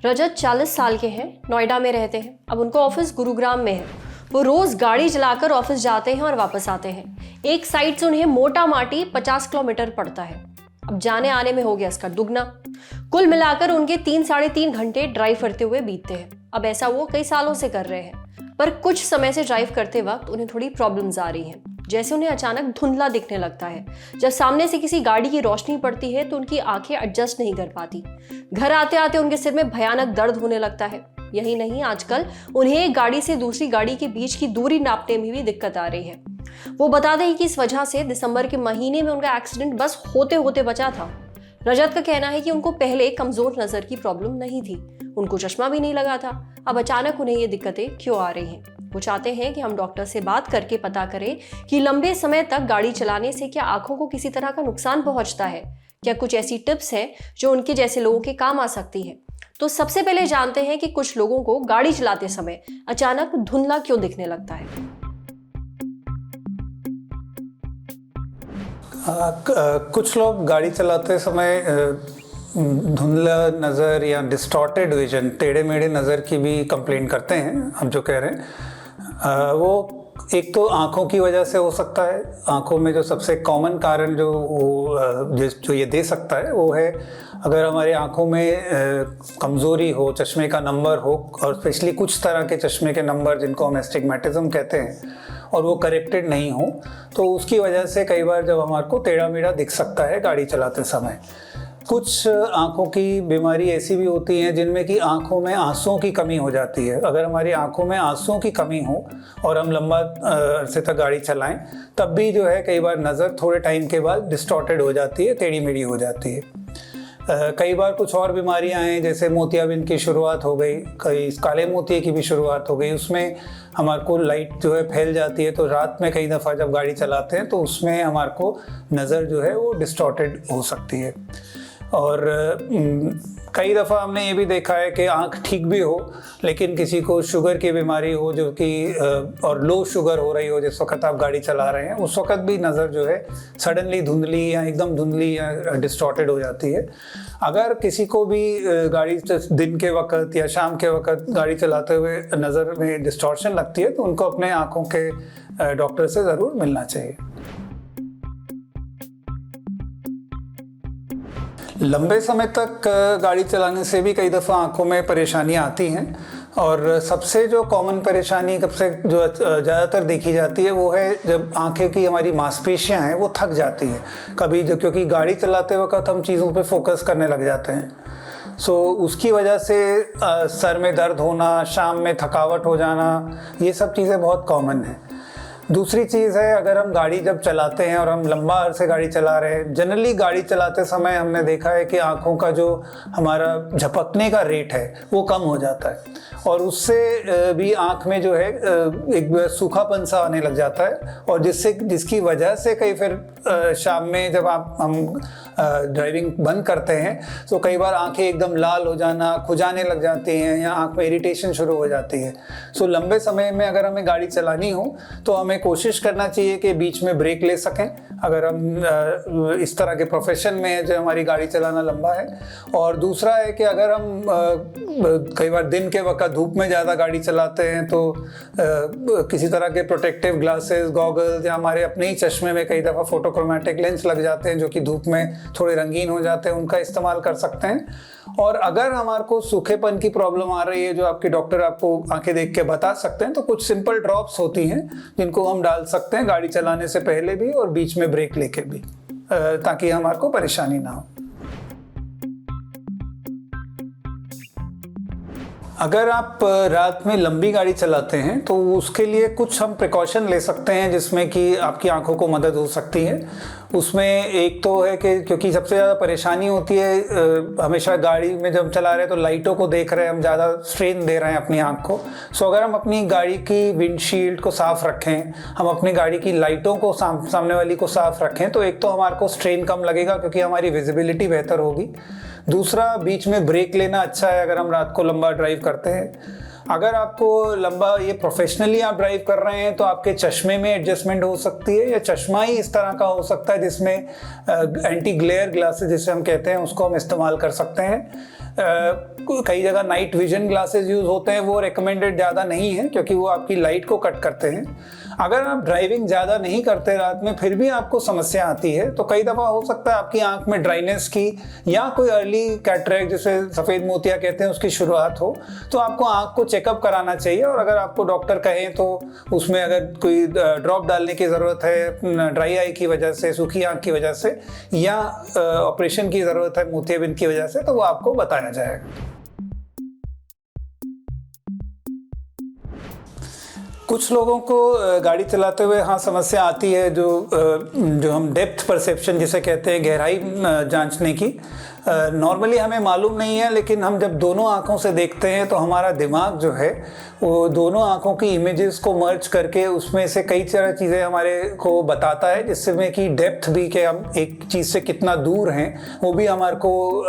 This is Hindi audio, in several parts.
रजत 40 साल के हैं, नोएडा में रहते हैं। अब उनको ऑफिस गुरुग्राम में है। वो रोज गाड़ी चलाकर ऑफिस जाते हैं और वापस आते हैं। एक साइड से उन्हें मोटा माटी 50 किलोमीटर पड़ता है। अब जाने आने में हो गया इसका दुगना। कुल मिलाकर उनके 3-3.5 घंटे ड्राइव करते हुए बीतते हैं। अब ऐसा वो कई सालों से कर रहे हैं, पर कुछ समय से ड्राइव करते वक्त उन्हें थोड़ी प्रॉब्लम्स आ रही हैं। जैसे उन्हें अचानक धुंधला दिखने लगता है। जब सामने से किसी गाड़ी की रोशनी पड़ती है तो उनकी आंखें एडजस्ट नहीं कर पाती। घर आते आते उनके सिर में भयानक दर्द होने लगता है। यही नहीं, आजकल उन्हें एक गाड़ी से दूसरी गाड़ी के बीच की दूरी नापने में भी दिक्कत आ रही है। वो बताते हैं कि इस वजह से दिसंबर के महीने में उनका एक्सीडेंट बस होते होते बचा था। रजत का कहना है कि उनको पहले कमजोर नजर की प्रॉब्लम नहीं थी, उनको चश्मा भी नहीं लगा था। अब अचानक उन्हें ये दिक्कतें क्यों आ रही हैं? वो चाहते हैं कि हम डॉक्टर से बात करके पता करें कि लंबे समय तक गाड़ी चलाने से क्या आंखों को किसी तरह का नुकसान पहुंचता है। क्या कुछ ऐसी टिप्स हैं जो उनके जैसे लोगों के काम आ सकती है? तो सबसे पहले जानते हैं कि कुछ लोगों को गाड़ी चलाते समय अचानक धुंधला क्यों दिखने लगता है। कुछ लोग गाड़ी चलाते समय धुंधला नज़र या डिस्टॉर्टेड विजन, टेढ़े मेढ़े नज़र की भी कंप्लेन करते हैं। हम जो कह रहे हैं वो एक तो आँखों की वजह से हो सकता है। आँखों में जो सबसे कॉमन कारण जो ये दे सकता है वो है अगर हमारे आँखों में कमज़ोरी हो, चश्मे का नंबर हो, और स्पेशली कुछ तरह के चश्मे के नंबर जिनको हम एस्टिग्मेटिज्म कहते हैं, और वो करेक्टेड नहीं हो, तो उसकी वजह से कई बार जब हमारे को टेढ़ा मेढ़ा दिख सकता है गाड़ी चलाते समय। कुछ आँखों की बीमारी ऐसी भी होती हैं जिनमें कि आँखों में आंसुओं की कमी हो जाती है। अगर हमारी आँखों में आंसुओं की कमी हो और हम लंबा अरसे तक गाड़ी चलाएं, तब भी जो है कई बार नज़र थोड़े टाइम के बाद डिस्टॉर्टेड हो जाती है, टेढ़ी मेढ़ी हो जाती है। कई बार कुछ और बीमारियां हैं, जैसे मोतियाबिंद की शुरुआत हो गई, कई काले मोतिये की भी शुरुआत हो गई। उसमें हमारे को लाइट जो है फैल जाती है, तो रात में कई दफ़ा जब गाड़ी चलाते हैं तो उसमें हमारे को नज़र जो है वो डिस्टॉर्टेड हो सकती है। और कई दफ़ा हमने ये भी देखा है कि आँख ठीक भी हो, लेकिन किसी को शुगर की बीमारी हो जो कि और लो शुगर हो रही हो जिस वक्त आप गाड़ी चला रहे हैं, उस वक्त भी नज़र जो है सडनली धुंधली या एकदम धुंधली या डिस्टॉर्टेड हो जाती है। अगर किसी को भी गाड़ी दिन के वक्त या शाम के वक्त गाड़ी चलाते हुए नज़र में डिस्टॉर्शन लगती है तो उनको अपने आँखों के डॉक्टर से ज़रूर मिलना चाहिए। लंबे समय तक गाड़ी चलाने से भी कई दफ़ा आंखों में परेशानियां आती हैं, और सबसे जो कॉमन परेशानी सबसे जो ज़्यादातर देखी जाती है वो है जब आंखें की हमारी मांसपेशियां हैं वो थक जाती हैं कभी, जो क्योंकि गाड़ी चलाते वक्त हम चीज़ों पे फोकस करने लग जाते हैं। उसकी वजह से सर में दर्द होना, शाम में थकावट हो जाना, ये सब चीज़ें बहुत कॉमन हैं। दूसरी चीज़ है, अगर हम गाड़ी जब चलाते हैं और हम लंबा अरसे गाड़ी चला रहे हैं, जनरली गाड़ी चलाते समय हमने देखा है कि आँखों का जो हमारा झपकने का रेट है वो कम हो जाता है, और उससे भी आँख में जो है एक सूखापन सा आने लग जाता है, और जिसकी वजह से कई फिर शाम में जब हम ड्राइविंग बंद करते हैं तो कई बार आंखें एकदम लाल हो जाना, खुजाने लग जाती हैं, या आंख में इरिटेशन शुरू हो जाती है। लंबे समय में अगर हमें गाड़ी चलानी हो तो हमें कोशिश करना चाहिए कि बीच में ब्रेक ले सकें, अगर हम इस तरह के प्रोफेशन में है जो हमारी गाड़ी चलाना लंबा है। और दूसरा है कि अगर हम कई बार दिन के वक्त धूप में ज़्यादा गाड़ी चलाते हैं तो किसी तरह के प्रोटेक्टिव ग्लासेस, गॉगल्स, या हमारे अपने ही चश्मे में कई दफ़ा फोटोक्रोमैटिक लेंस लग जाते हैं जो कि धूप में थोड़े रंगीन हो जाते हैं, उनका इस्तेमाल कर सकते हैं। और अगर हमारे को सूखेपन की प्रॉब्लम आ रही है जो आपके डॉक्टर आपको आंखें देख के बता सकते हैं, तो कुछ सिंपल ड्रॉप्स होती हैं जिनको हम डाल सकते हैं गाड़ी चलाने से पहले भी और बीच में ब्रेक लेके भी, ताकि हमारे को परेशानी ना हो। अगर आप रात में लंबी गाड़ी चलाते हैं तो उसके लिए कुछ हम प्रिकॉशन ले सकते हैं जिसमें कि आपकी आंखों को मदद हो सकती है। उसमें एक तो है कि क्योंकि सबसे ज़्यादा परेशानी होती है हमेशा गाड़ी में जब चला रहे हैं तो लाइटों को देख रहे हैं, हम ज़्यादा स्ट्रेन दे रहे हैं अपनी आंख को। अगर हम अपनी गाड़ी की विंडशील्ड को साफ़ रखें, हम अपनी गाड़ी की लाइटों को सामने वाली को साफ़ रखें, तो एक तो हमारे को स्ट्रेन कम लगेगा क्योंकि हमारी विजिबिलिटी बेहतर होगी। दूसरा, बीच में ब्रेक लेना अच्छा है अगर हम रात को लंबा ड्राइव करते हैं। अगर आपको लंबा ये प्रोफेशनली आप ड्राइव कर रहे हैं तो आपके चश्मे में एडजस्टमेंट हो सकती है, या चश्मा ही इस तरह का हो सकता है जिसमें एंटी ग्लेयर ग्लासेस जिसे हम कहते हैं उसको हम इस्तेमाल कर सकते हैं। कई जगह नाइट विजन ग्लासेस यूज होते हैं, वो रिकमेंडेड ज़्यादा नहीं है क्योंकि वो आपकी लाइट को कट करते हैं। अगर आप ड्राइविंग ज़्यादा नहीं करते रात में फिर भी आपको समस्या आती है तो कई दफ़ा हो सकता है आपकी आंख में ड्राइनेस की या कोई अर्ली कैटरेक्ट जिसे सफ़ेद मोतिया कहते हैं उसकी शुरुआत हो, तो आपको आंख को चेकअप कराना चाहिए। और अगर आपको डॉक्टर कहें तो उसमें अगर कोई ड्रॉप डालने की ज़रूरत है ड्राई आई की वजह से, सूखी आंख की वजह से, या ऑपरेशन की ज़रूरत है मोतियाबिंद की वजह से, तो वो आपको बताया जाएगा। कुछ लोगों को गाड़ी चलाते हुए हाँ समस्या आती है जो हम डेप्थ परसेप्शन जिसे कहते हैं, गहराई जांचने की। नॉर्मली हमें मालूम नहीं है, लेकिन हम जब दोनों आँखों से देखते हैं तो हमारा दिमाग जो है वो दोनों आँखों की इमेजेस को मर्ज करके उसमें से कई सारी चीज़ें हमारे को बताता है, जिससे में कि डेप्थ भी कि हम एक चीज़ से कितना दूर हैं वो भी हमारे को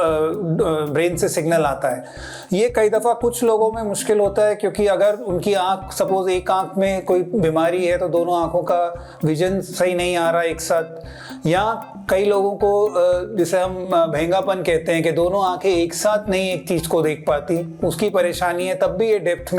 ब्रेन से सिग्नल आता है। ये कई दफ़ा कुछ लोगों में मुश्किल होता है क्योंकि अगर उनकी आँख सपोज एक आँख में कोई बीमारी है तो दोनों आँखों का विजन सही नहीं आ रहा एक साथ, या कई लोगों को जिसे हम भेंगापन कहते हैं कि दोनों आंखें एक साथ नहीं एक चीज़ को देख पाती, उसकी परेशानी है, तब भी ये डेप्थ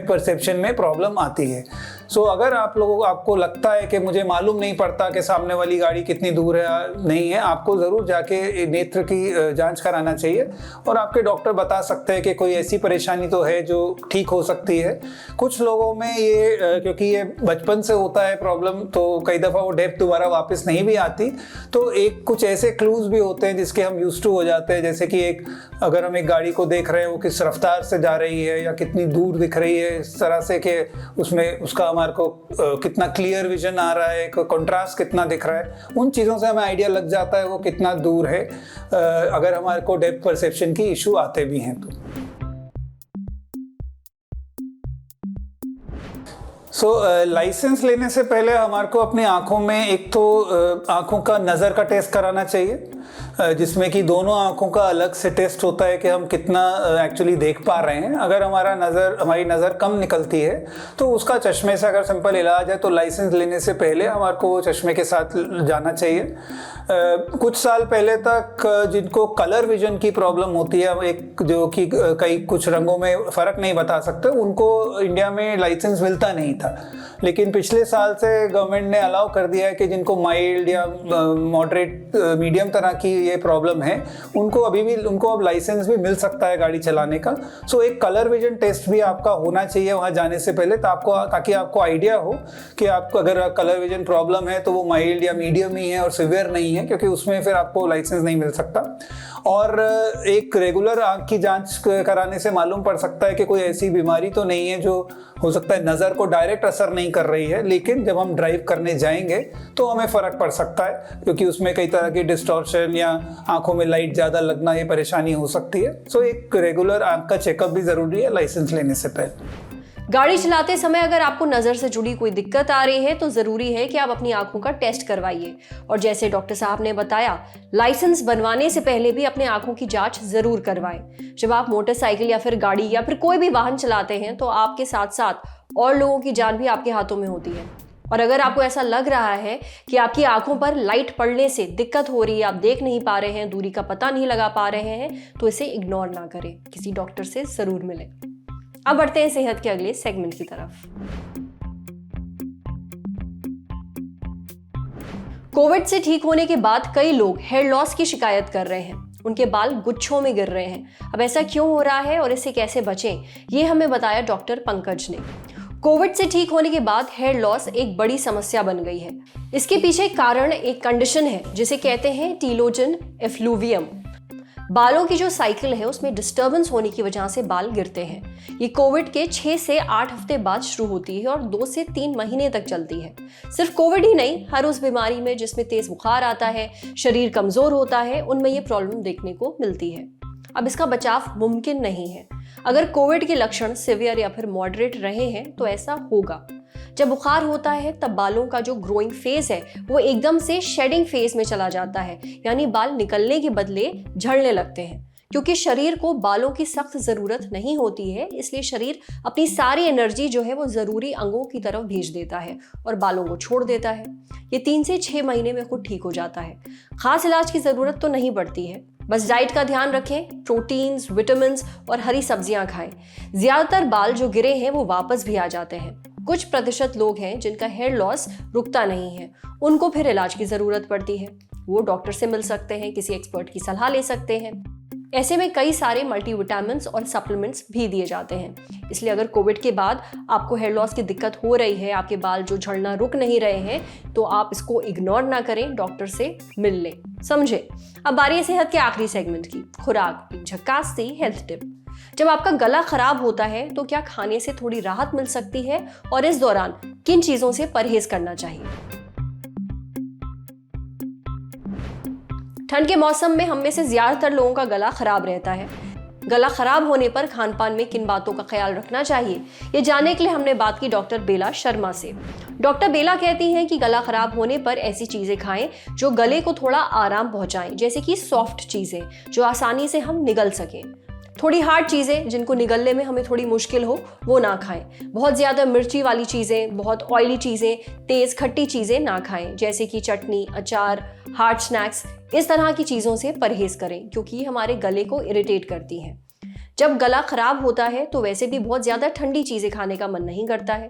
परसेप्शन में प्रॉब्लम आती है। सो अगर आपको लगता है कि मुझे मालूम नहीं पड़ता कि सामने वाली गाड़ी कितनी दूर है नहीं है, आपको ज़रूर जाके नेत्र की जांच कराना चाहिए और आपके डॉक्टर बता सकते हैं कि कोई ऐसी परेशानी तो है जो ठीक हो सकती है। कुछ लोगों में ये क्योंकि ये बचपन से होता है प्रॉब्लम, तो कई दफ़ा वो डेप्थ दोबारा वापस नहीं भी आती, तो कुछ ऐसे क्लूज भी होते हैं जिसके हम यूज्ड टू हो जाते हैं। जैसे कि अगर हम एक गाड़ी को देख रहे हैं वो किस रफ्तार से जा रही है या कितनी दूर दिख रही है, इस तरह से कि उसमें उसका हमारे को कितना क्लियर विजन आ रहा है, कंट्रास्ट कितना दिख रहा है, उन चीज़ों से हमें आइडिया लग जाता है वो कितना दूर है, अगर हमारे को डेप्थ परसेप्शन की इशू आते भी हैं तो। लाइसेंस लेने से पहले हमारे को अपनी आँखों में एक तो आँखों का नज़र का टेस्ट कराना चाहिए, जिसमें कि दोनों आँखों का अलग से टेस्ट होता है कि हम कितना एक्चुअली देख पा रहे हैं। अगर हमारी नज़र कम निकलती है तो उसका चश्मे से अगर सिंपल इलाज है तो लाइसेंस लेने से पहले हमारे को चश्मे के साथ जाना चाहिए। कुछ साल पहले तक जिनको कलर विजन की प्रॉब्लम होती है, जो कि कुछ रंगों में फ़र्क नहीं बता सकते, उनको इंडिया में लाइसेंस मिलता नहीं था। लेकिन पिछले साल से गवर्नमेंट ने अलाउ कर दिया है कि जिनको माइल्ड या मॉडरेट मीडियम तरह की ये प्रॉब्लम है उनको अब लाइसेंस भी मिल सकता है गाड़ी चलाने का। सो एक कलर विजन टेस्ट भी आपका होना चाहिए वहाँ जाने से पहले, ताकि आपको आइडिया हो कि आपको अगर कलर विजन प्रॉब्लम है तो वो माइल्ड या मीडियम ही है और सिवियर नहीं है, क्योंकि उसमें फिर आपको लाइसेंस नहीं मिल सकता। और एक रेगुलर आँख की जांच कराने से मालूम पड़ सकता है कि कोई ऐसी बीमारी तो नहीं है जो हो सकता है नज़र को डायरेक्ट असर नहीं कर रही है, लेकिन जब हम ड्राइव करने जाएंगे तो हमें फ़र्क पड़ सकता है, क्योंकि उसमें कई तरह की डिस्टॉर्शन या आंखों में लाइट ज़्यादा लगना ये परेशानी हो सकती है। सो एक रेगुलर आँख का चेकअप भी ज़रूरी है लाइसेंस लेने से पहले। गाड़ी चलाते समय अगर आपको नज़र से जुड़ी कोई दिक्कत आ रही है तो ज़रूरी है कि आप अपनी आंखों का टेस्ट करवाइए। और जैसे डॉक्टर साहब ने बताया, लाइसेंस बनवाने से पहले भी अपने आंखों की जांच ज़रूर करवाएं। जब आप मोटरसाइकिल या फिर गाड़ी या फिर कोई भी वाहन चलाते हैं तो आपके साथ साथ और लोगों की जान भी आपके हाथों में होती है। और अगर आपको ऐसा लग रहा है कि आपकी आंखों पर लाइट पड़ने से दिक्कत हो रही है, आप देख नहीं पा रहे हैं, दूरी का पता नहीं लगा पा रहे हैं, तो इसे इग्नोर ना करें, किसी डॉक्टर से ज़रूर मिलें। अब बढ़ते हैं सेहत के अगले सेगमेंट की तरफ। कोविड से ठीक होने के बाद कई लोग हेयर लॉस की शिकायत कर रहे हैं, उनके बाल गुच्छों में गिर रहे हैं। अब ऐसा क्यों हो रहा है और इससे कैसे बचें, ये हमें बताया डॉक्टर पंकज ने। कोविड से ठीक होने के बाद हेयर लॉस एक बड़ी समस्या बन गई है। इसके पीछे कारण एक कंडीशन है जिसे कहते हैं टीलोजन एफ्लूवियम। बालों की जो साइकिल है उसमें डिस्टर्बेंस होने की वजह से बाल गिरते हैं। ये कोविड के 6 से 8 हफ्ते बाद शुरू होती है और 2 से 3 महीने तक चलती है। सिर्फ कोविड ही नहीं, हर उस बीमारी में जिसमें तेज बुखार आता है, शरीर कमजोर होता है, उनमें ये प्रॉब्लम देखने को मिलती है। अब इसका बचाव मुमकिन नहीं है। अगर कोविड के लक्षण सिवियर या फिर मॉडरेट रहे हैं तो ऐसा होगा। जब बुखार होता है तब बालों का जो ग्रोइंग फेज है वो एकदम से शेडिंग फेज में चला जाता है, यानी बाल निकलने के बदले झड़ने लगते हैं। क्योंकि शरीर को बालों की सख्त ज़रूरत नहीं होती है, इसलिए शरीर अपनी सारी एनर्जी जो है वो ज़रूरी अंगों की तरफ भेज देता है और बालों को छोड़ देता है। ये 3 से 6 महीने में खुद ठीक हो जाता है। खास इलाज की ज़रूरत तो नहीं पड़ती है, बस डाइट का ध्यान रखें, प्रोटीन्स, विटामिन्स और हरी सब्जियां खाएं। ज़्यादातर बाल जो गिरे हैं वो वापस भी आ जाते हैं। कुछ प्रतिशत लोग हैं जिनका हेयर लॉस रुकता नहीं है, उनको फिर इलाज की ज़रूरत पड़ती है। वो डॉक्टर से मिल सकते हैं, किसी एक्सपर्ट की सलाह ले सकते हैं। ऐसे में कई सारे मल्टीविटामिन्स और सप्लीमेंट्स भी दिए जाते हैं। इसलिए अगर कोविड के बाद आपको हेयर लॉस की दिक्कत हो रही है, आपके बाल जो झड़ना रुक नहीं रहे हैं, तो आप इसको इग्नोर ना करें, डॉक्टर से मिल लें। समझे? अब बारी है सेहत के आखिरी सेगमेंट की, खुराक, झक्कास सी हेल्थ टिप। जब आपका गला खराब होता है तो क्या खाने से थोड़ी राहत मिल सकती है और इस दौरान किन चीजों से परहेज करना चाहिए? ठंड के मौसम में हम में से ज्यादातर लोगों का गला खराब रहता है। गला खराब होने पर खान पान में किन बातों का ख्याल रखना चाहिए, ये जानने के लिए हमने बात की डॉक्टर बेला शर्मा से। डॉक्टर बेला कहती हैं कि गला खराब होने पर ऐसी चीजें खाएं जो गले को थोड़ा आराम पहुंचाएं, जैसे कि सॉफ्ट चीजें जो आसानी से हम निगल सकें। थोड़ी हार्ड चीज़ें जिनको निगलने में हमें थोड़ी मुश्किल हो वो ना खाएं। बहुत ज़्यादा मिर्ची वाली चीज़ें, बहुत ऑयली चीज़ें, तेज़ खट्टी चीज़ें ना खाएं, जैसे कि चटनी, अचार, हार्ड स्नैक्स, इस तरह की चीज़ों से परहेज़ करें क्योंकि ये हमारे गले को इरिटेट करती हैं। जब गला खराब होता है तो वैसे भी बहुत ज़्यादा ठंडी चीज़ें खाने का मन नहीं करता है।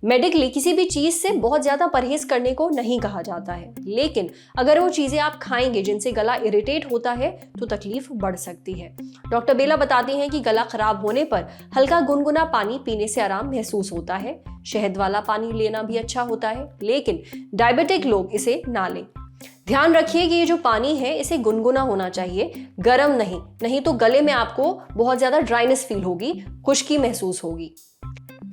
मेडिकली किसी भी चीज़ से बहुत ज़्यादा परहेज करने को नहीं कहा जाता है, लेकिन अगर वो चीज़ें आप खाएंगे जिनसे गला इरिटेट होता है तो तकलीफ बढ़ सकती है। डॉक्टर बेला बताती हैं कि गला खराब होने पर हल्का गुनगुना पानी पीने से आराम महसूस होता है। शहद वाला पानी लेना भी अच्छा होता है, लेकिन डायबिटिक लोग इसे ना लें। ध्यान रखिए कि ये जो पानी है इसे गुनगुना होना चाहिए, गर्म नहीं तो गले में आपको बहुत ज्यादा ड्राइनेस फील होगी, खुश्की महसूस होगी।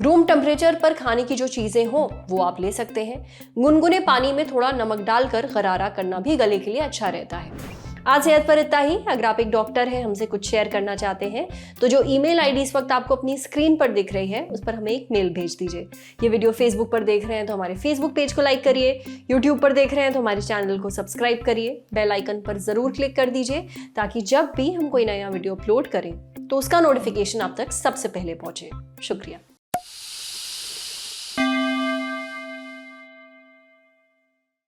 रूम टेम्परेचर पर खाने की जो चीजें हो वो आप ले सकते हैं। गुनगुने पानी में थोड़ा नमक डालकर गरारा करना भी गले के लिए अच्छा रहता है। आज सेहत पर इतना ही। अगर आप एक डॉक्टर हैं, हमसे कुछ शेयर करना चाहते हैं, तो जो ईमेल आईडी इस वक्त आपको अपनी स्क्रीन पर दिख रही है उस पर हमें एक मेल भेज दीजिए। ये वीडियो फेसबुक पर देख रहे हैं तो हमारे फेसबुक पेज को लाइक करिए, यूट्यूब पर देख रहे हैं तो हमारे चैनल को सब्सक्राइब करिए, बेल आइकन पर जरूर क्लिक कर दीजिए ताकि जब भी हम कोई नया वीडियो अपलोड करें तो उसका नोटिफिकेशन आप तक सबसे पहले पहुंचे। शुक्रिया।